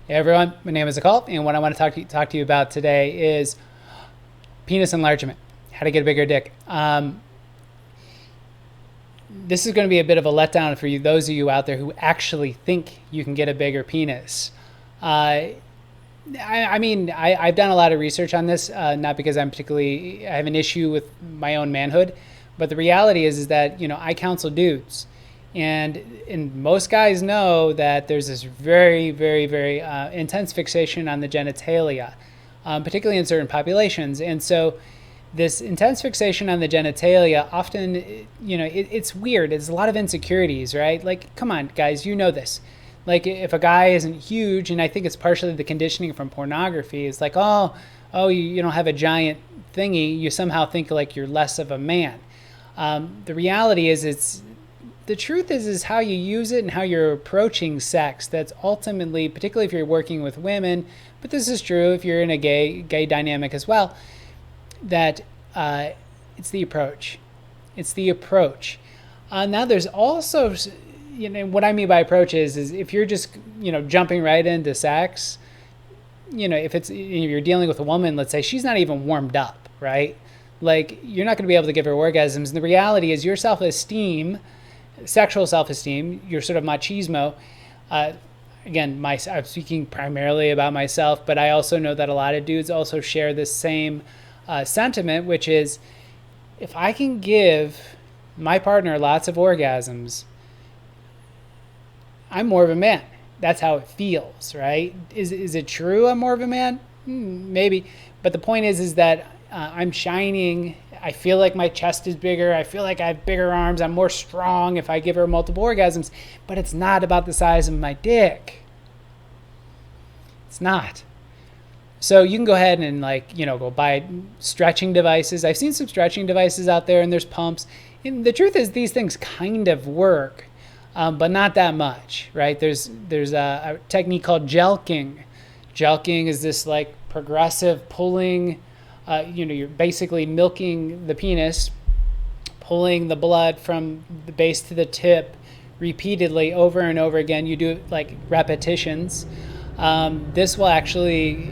Hey everyone, my name is Akal, and what I want to talk to you about today is penis enlargement, how to get a bigger dick. This is going to be a bit of a letdown for you, those of you out there who actually think you can get a bigger penis. Uh, I've done a lot of research on this, not because I have an issue with my own manhood, but the reality is that I counsel dudes, and most guys know that there's this very, very, very intense fixation on the genitalia, particularly in certain populations, and so this intense fixation on the genitalia often, it's weird. It's a lot of insecurities, right? Like, come on, guys, you know this. Like, if a guy isn't huge, and I think it's partially the conditioning from pornography, it's like, you don't have a giant thingy, you somehow think like you're less of a man. The reality is, the truth is how you use it and how you're approaching sex. That's ultimately, particularly if you're working with women, but this is true if you're in a gay dynamic as well, that it's the approach. It's the approach. Now there's also, what I mean by approach is if you're just, jumping right into sex, if you're dealing with a woman, let's say she's not even warmed up, right? Like, you're not going to be able to give her orgasms. And the reality is your self-esteem, sexual self-esteem, your sort of machismo, again, I'm speaking primarily about myself, but I also know that a lot of dudes also share this same sentiment, which is, if I can give my partner lots of orgasms, I'm more of a man. That's how it feels, right? Is it true I'm more of a man? Maybe. But the point is that I'm shining. I feel like my chest is bigger. I feel like I have bigger arms. I'm more strong if I give her multiple orgasms. But it's not about the size of my dick. It's not. So you can go ahead and go buy stretching devices. I've seen some stretching devices out there, and there's pumps. And the truth is these things kind of work, but not that much, right? There's a technique called jelqing. Jelqing is this like progressive pulling. You're basically milking the penis, pulling the blood from the base to the tip repeatedly over and over again. You do it like repetitions. This will actually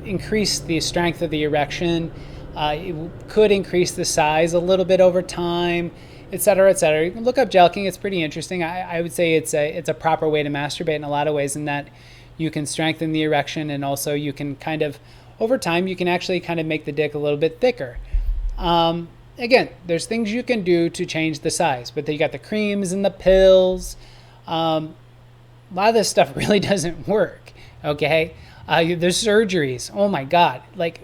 increase the strength of the erection. It could increase the size a little bit over time, et cetera, et cetera. You can look up jelqing. It's pretty interesting. I would say it's a proper way to masturbate in a lot of ways, in that you can strengthen the erection, and also you can kind of, over time, you can actually kind of make the dick a little bit thicker. Again, there's things you can do to change the size, but then you got the creams and the pills. A lot of this stuff really doesn't work, okay? There's surgeries. Oh my God. Like,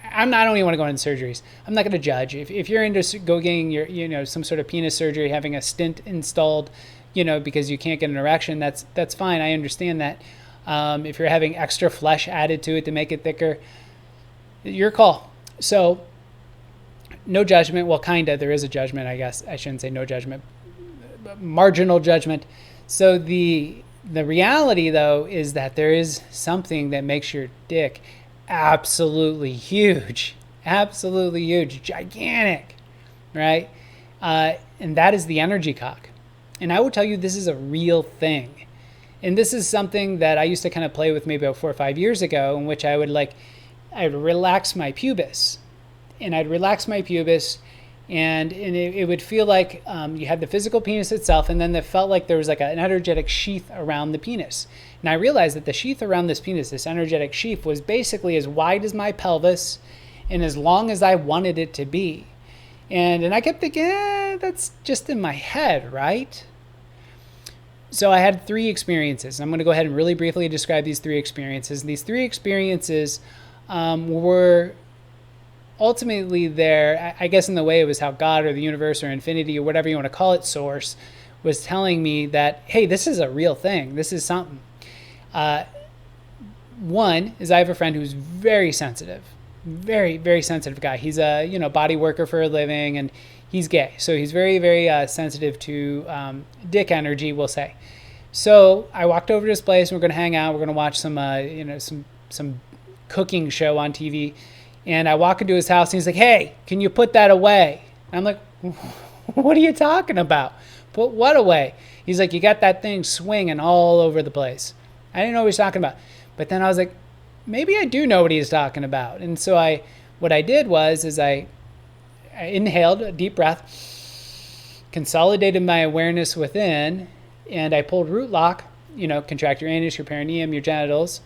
I don't even want to go into surgeries. I'm not going to judge. If you're into getting your, some sort of penis surgery, having a stent installed, because you can't get an erection, that's fine. I understand that. If you're having extra flesh added to it to make it thicker, your call. So, no judgment. Well, kinda. There is a judgment, I guess. I shouldn't say no judgment. Marginal judgment. So the reality, though, is that there is something that makes your dick absolutely huge, gigantic, right? And that is the energy cock. And I will tell you, this is a real thing. And this is something that I used to kind of play with maybe about 4 or 5 years ago, in which I'd relax my pubis. And it would feel like you had the physical penis itself, and then it felt like there was like an energetic sheath around the penis. And I realized that the sheath around this penis, this energetic sheath, was basically as wide as my pelvis and as long as I wanted it to be. And I kept thinking, that's just in my head, right? So I had 3 experiences. I'm going to go ahead and really briefly describe these 3 experiences. And these 3 experiences were ultimately there, I guess in the way it was how God or the universe or infinity or whatever you want to call it, source, was telling me that, hey, this is a real thing. This is something. One is I have a friend who's very sensitive, very, very sensitive guy. He's a body worker for a living, and he's gay. So he's very, very sensitive to dick energy, we'll say. So I walked over to his place, and we're going to hang out. We're going to watch some cooking show on TV. And I walk into his house, and he's like, hey, can you put that away? And I'm like, what are you talking about? Put what away? He's like, you got that thing swinging all over the place. I didn't know what he was talking about. But then I was like, maybe I do know what he's talking about. And so what I did was I inhaled a deep breath, consolidated my awareness within, and I pulled root lock, contract your anus, your perineum, your genitals.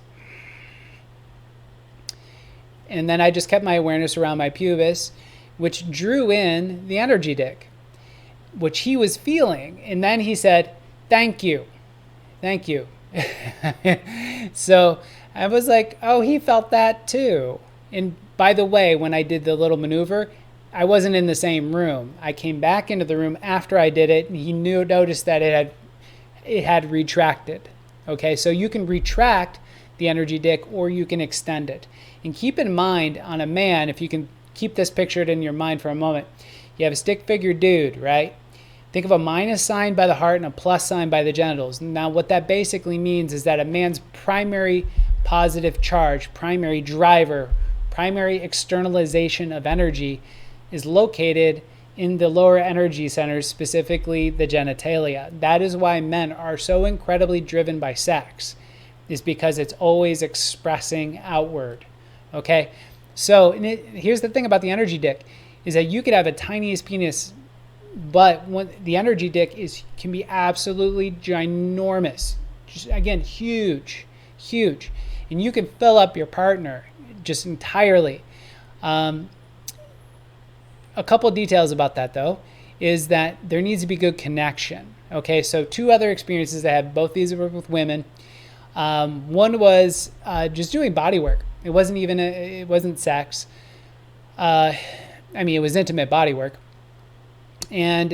And then I just kept my awareness around my pubis, which drew in the energy dick, which he was feeling. And then he said, thank you. Thank you. So I was like, oh, he felt that too. And by the way, when I did the little maneuver, I wasn't in the same room. I came back into the room after I did it, and he noticed that it had retracted. Okay, so you can retract the energy dick or you can extend it. And keep in mind, on a man, if you can keep this pictured in your mind for a moment, you have a stick figure dude, right? Think of a minus sign by the heart and a plus sign by the genitals. Now, what that basically means is that a man's primary positive charge, primary driver, primary externalization of energy is located in the lower energy centers, specifically the genitalia. That is why men are so incredibly driven by sex, is because it's always expressing outward. Okay? So here's the thing about the energy dick, is that you could have a tiniest penis, but when the energy dick can be absolutely ginormous. Just, again, huge. And you can fill up your partner just entirely. A couple details about that, though, is that there needs to be good connection. Okay, so two other experiences I had, both these were with women. One was just doing body work. It wasn't sex. It was intimate body work. And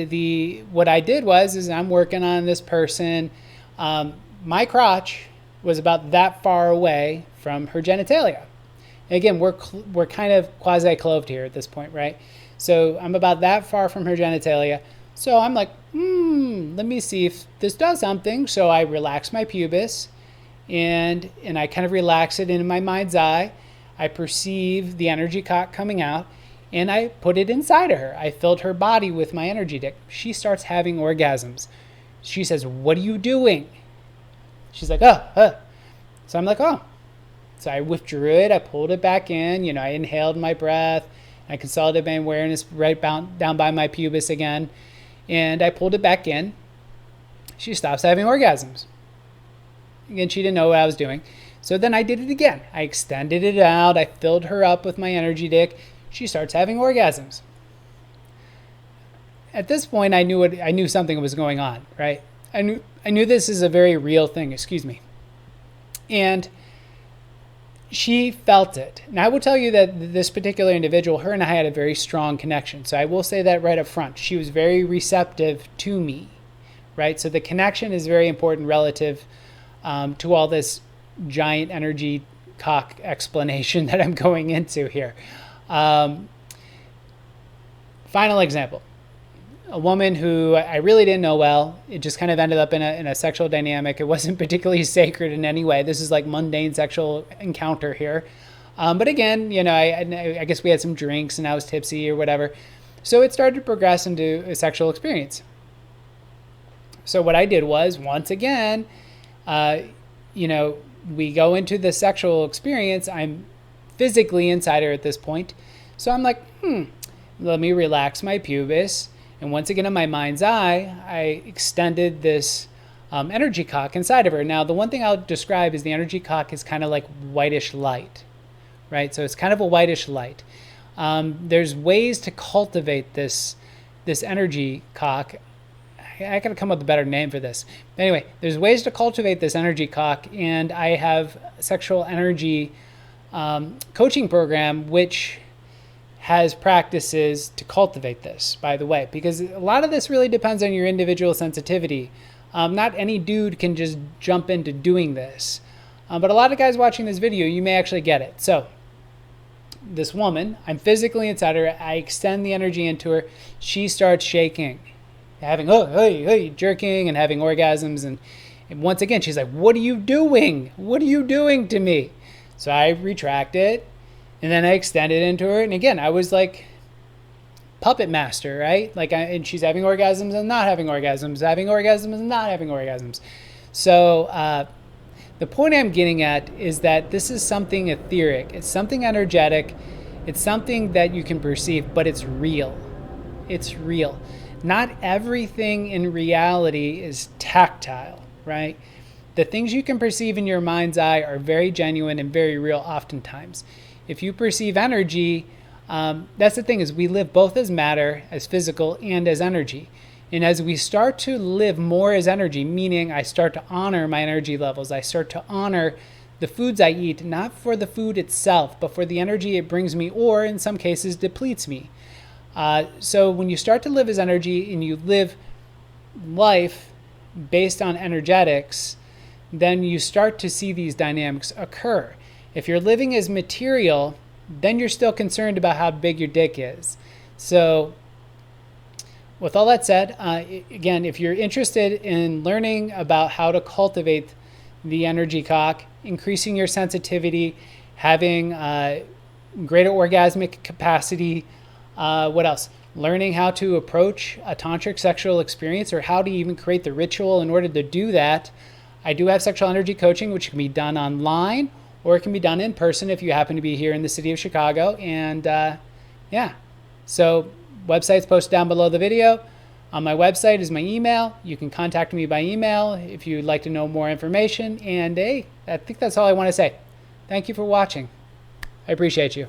what I did was I'm working on this person. My crotch was about that far away from her genitalia. Again, we're kind of quasi-clothed here at this point, right? So I'm about that far from her genitalia. So I'm like, let me see if this does something. So I relax my pubis, and I kind of relax it in my mind's eye. I perceive the energy cock coming out, and I put it inside of her. I filled her body with my energy dick. She starts having orgasms. She says, what are you doing? She's like, oh. So I'm like, oh. So I withdrew it. I pulled it back in. I inhaled my breath. I consolidated my awareness right down by my pubis again. And I pulled it back in. She stops having orgasms. Again, she didn't know what I was doing. So then I did it again. I extended it out. I filled her up with my energy dick. She starts having orgasms. At this point, I knew something was going on, right? I knew this is a very real thing. Excuse me. And she felt it. Now, I will tell you that this particular individual, her and I had a very strong connection. So I will say that right up front. She was very receptive to me, right? So the connection is very important relative to all this giant energy cock explanation that I'm going into here. Final example. A woman who I really didn't know well. It just kind of ended up in a sexual dynamic. It wasn't particularly sacred in any way. This is like mundane sexual encounter here. But again, I guess we had some drinks and I was tipsy or whatever. So it started to progress into a sexual experience. So what I did was, once again, we go into the sexual experience. I'm physically inside her at this point. So I'm like, let me relax my pubis. And once again, in my mind's eye, I extended this energy cock inside of her. Now, the one thing I'll describe is the energy cock is kind of like whitish light, right? So it's kind of a whitish light. There's ways to cultivate this energy cock. I gotta come up with a better name for this. Anyway, there's ways to cultivate this energy cock, and I have a sexual energy coaching program, which has practices to cultivate this, by the way, because a lot of this really depends on your individual sensitivity. Not any dude can just jump into doing this. But a lot of guys watching this video, you may actually get it. So this woman, I'm physically inside her. I extend the energy into her. She starts shaking, having jerking and having orgasms. And once again, she's like, what are you doing? What are you doing to me? So I retract it. And then I extended into her. And again, I was like puppet master, right? Like, and she's having orgasms and not having orgasms, having orgasms and not having orgasms. So the point I'm getting at is that this is something etheric. It's something energetic. It's something that you can perceive, but it's real. It's real. Not everything in reality is tactile, right? The things you can perceive in your mind's eye are very genuine and very real oftentimes. If you perceive energy, that's the thing, is we live both as matter, as physical, and as energy. And as we start to live more as energy, meaning I start to honor my energy levels, I start to honor the foods I eat, not for the food itself, but for the energy it brings me, or in some cases depletes me. So when you start to live as energy and you live life based on energetics, then you start to see these dynamics occur. If you're living as material, then you're still concerned about how big your dick is. So with all that said, again, if you're interested in learning about how to cultivate the energy cock, increasing your sensitivity, having greater orgasmic capacity, what else? Learning how to approach a tantric sexual experience, or how to even create the ritual in order to do that, I do have sexual energy coaching, which can be done online, or it can be done in person if you happen to be here in the city of Chicago. And yeah, so website's posted down below the video. On my website is my email. You can contact me by email if you'd like to know more information. And hey, I think that's all I want to say. Thank you for watching. I appreciate you.